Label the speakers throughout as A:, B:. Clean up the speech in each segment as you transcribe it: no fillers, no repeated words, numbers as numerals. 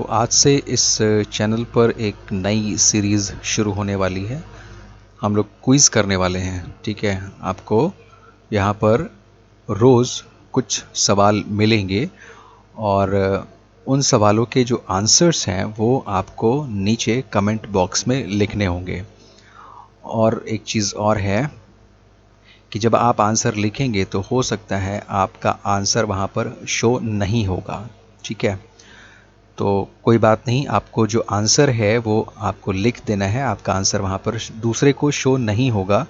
A: आज से इस चैनल पर एक नई सीरीज़ शुरू होने वाली है। हम लोग क्विज़ करने वाले हैं, ठीक है। आपको यहाँ पर रोज़ कुछ सवाल मिलेंगे और उन सवालों के जो आंसर्स हैं वो आपको नीचे कमेंट बॉक्स में लिखने होंगे। और एक चीज़ और है कि जब आप आंसर लिखेंगे तो हो सकता है आपका आंसर वहाँ पर शो नहीं होगा, ठीक है। तो कोई बात नहीं, आपको जो आंसर है वो आपको लिख देना है। आपका आंसर वहाँ पर दूसरे को शो नहीं होगा,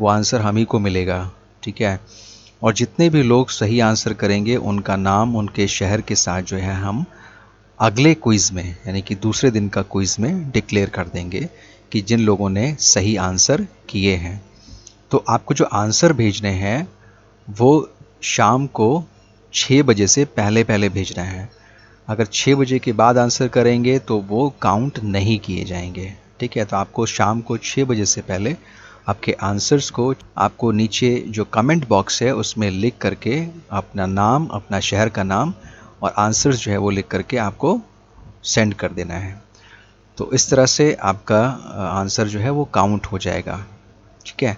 A: वो आंसर हम ही को मिलेगा, ठीक है। और जितने भी लोग सही आंसर करेंगे उनका नाम उनके शहर के साथ जो है हम अगले क्विज़ में, यानी कि दूसरे दिन का क्विज़ में डिक्लेयर कर देंगे कि जिन लोगों ने सही आंसर किए हैं। तो आपको जो आंसर भेजने हैं वो शाम को 6 बजे से पहले पहले भेजना है। अगर 6 बजे के बाद आंसर करेंगे तो वो काउंट नहीं किए जाएंगे, ठीक है। तो आपको शाम को 6 बजे से पहले आपके आंसर्स को आपको नीचे जो कमेंट बॉक्स है उसमें लिख करके अपना नाम, अपना शहर का नाम और आंसर्स जो है वो लिख करके आपको सेंड कर देना है। तो इस तरह से आपका आंसर जो है वो काउंट हो जाएगा, ठीक है,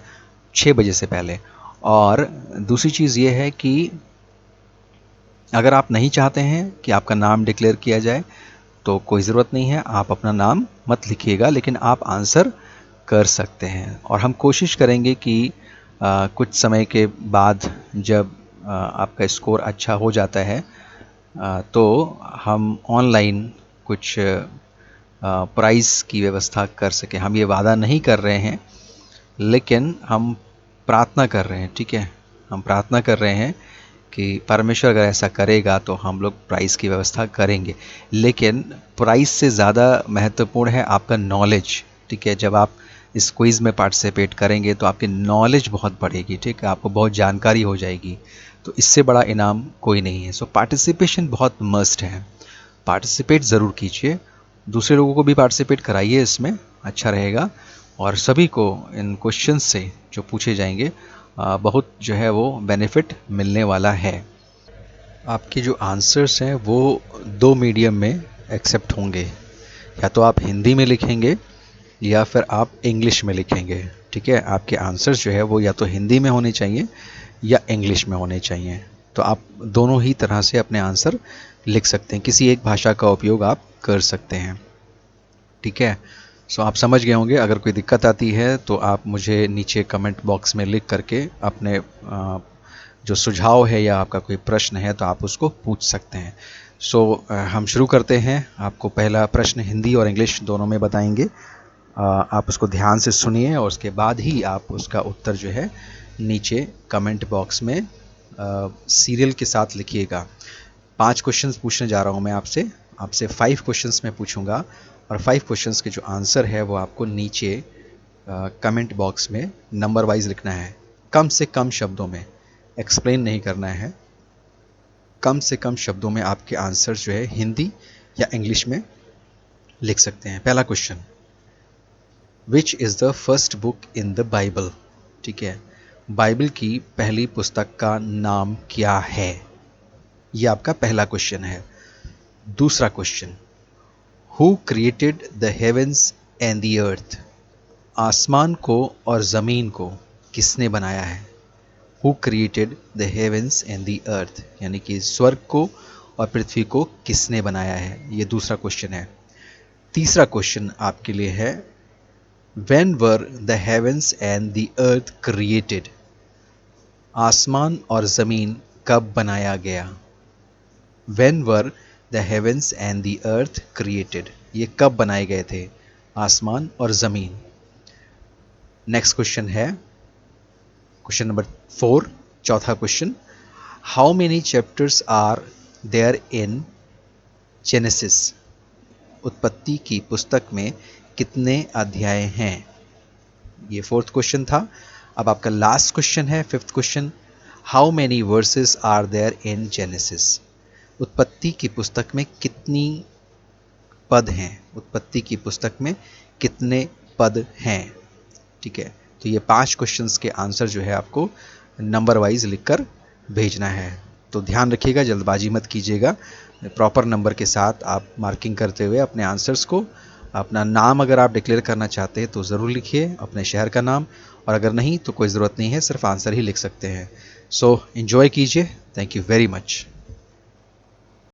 A: 6 बजे से पहले। और दूसरी चीज़ ये है कि अगर आप नहीं चाहते हैं कि आपका नाम डिक्लेयर किया जाए तो कोई ज़रूरत नहीं है, आप अपना नाम मत लिखिएगा, लेकिन आप आंसर कर सकते हैं। और हम कोशिश करेंगे कि कुछ समय के बाद जब आपका स्कोर अच्छा हो जाता है तो हम ऑनलाइन कुछ प्राइज़ की व्यवस्था कर सकें। हम ये वादा नहीं कर रहे हैं, लेकिन हम प्रार्थना कर रहे हैं, ठीक है। हम प्रार्थना कर रहे हैं कि परमेश्वर अगर ऐसा करेगा तो हम लोग प्राइज़ की व्यवस्था करेंगे। लेकिन प्राइज़ से ज़्यादा महत्वपूर्ण है आपका नॉलेज, ठीक है। जब आप इस क्विज़ में पार्टिसिपेट करेंगे तो आपकी नॉलेज बहुत बढ़ेगी, ठीक है, आपको बहुत जानकारी हो जाएगी। तो इससे बड़ा इनाम कोई नहीं है। सो पार्टिसिपेशन बहुत मस्ट है, पार्टिसिपेट ज़रूर कीजिए, दूसरे लोगों को भी पार्टिसिपेट कराइए, इसमें अच्छा रहेगा। और सभी को इन क्वेश्चन से जो पूछे जाएंगे बहुत जो है वो बेनिफिट मिलने वाला है। आपके जो आंसर्स हैं वो 2 मीडियम में एक्सेप्ट होंगे, या तो आप हिंदी में लिखेंगे या फिर आप इंग्लिश में लिखेंगे, ठीक है। आपके आंसर्स जो है वो या तो हिंदी में होने चाहिए या इंग्लिश में होने चाहिए। तो आप दोनों ही तरह से अपने आंसर लिख सकते हैं, किसी एक भाषा का उपयोग आप कर सकते हैं, ठीक है। सो आप समझ गए होंगे। अगर कोई दिक्कत आती है तो आप मुझे नीचे कमेंट बॉक्स में लिख करके अपने जो सुझाव है या आपका कोई प्रश्न है तो आप उसको पूछ सकते हैं। हम शुरू करते हैं। आपको पहला प्रश्न हिंदी और इंग्लिश दोनों में बताएंगे। आप उसको ध्यान से सुनिए और उसके बाद ही आप उसका उत्तर जो है नीचे कमेंट बॉक्स में सीरियल के साथ लिखिएगा। 5 क्वेश्चंस पूछने जा रहा हूँ मैं आपसे। आपसे 5 क्वेश्चंस मैं पूछूंगा और 5 क्वेश्चंस के जो आंसर है वो आपको नीचे कमेंट बॉक्स में नंबर वाइज लिखना है। कम से कम शब्दों में, एक्सप्लेन नहीं करना है, कम से कम शब्दों में आपके आंसर्स जो है हिंदी या इंग्लिश में लिख सकते हैं। पहला question, which is the first book in the Bible, ठीक है। बाइबल की पहली पुस्तक का नाम क्या है, यह आपका पहला क्वेश्चन है। दूसरा question, who created the heavens and the अर्थ, आसमान को और ज़मीन को किसने बनाया है। Who created the heavens and the अर्थ, यानी कि स्वर्ग को और पृथ्वी को किसने बनाया है, ये दूसरा क्वेश्चन है। तीसरा क्वेश्चन आपके लिए है, when were the heavens and the earth created, आसमान और ज़मीन कब बनाया गया। When were the heavens and the earth created, ये कब बनाए गए थे, आसमान और ज़मीन। नेक्स्ट क्वेश्चन है क्वेश्चन नंबर 4, चौथा question, how many chapters are there in Genesis, उत्पत्ति की पुस्तक में कितने अध्याय हैं। ये 4th क्वेश्चन था। अब आपका लास्ट क्वेश्चन है 5th question, how many verses are there in Genesis, उत्पत्ति की पुस्तक में कितनी पद हैं, उत्पत्ति की पुस्तक में कितने पद हैं, ठीक है। तो ये 5 क्वेश्चंस के आंसर जो है आपको नंबर वाइज लिखकर भेजना है। तो ध्यान रखिएगा, जल्दबाजी मत कीजिएगा, प्रॉपर नंबर के साथ आप मार्किंग करते हुए अपने आंसर्स को, अपना नाम अगर आप डिक्लेयर करना चाहते हैं तो ज़रूर लिखिए, अपने शहर का नाम, और अगर नहीं तो कोई ज़रूरत नहीं है, सिर्फ आंसर ही लिख सकते हैं। सो एंजॉय कीजिए। Thank you very much.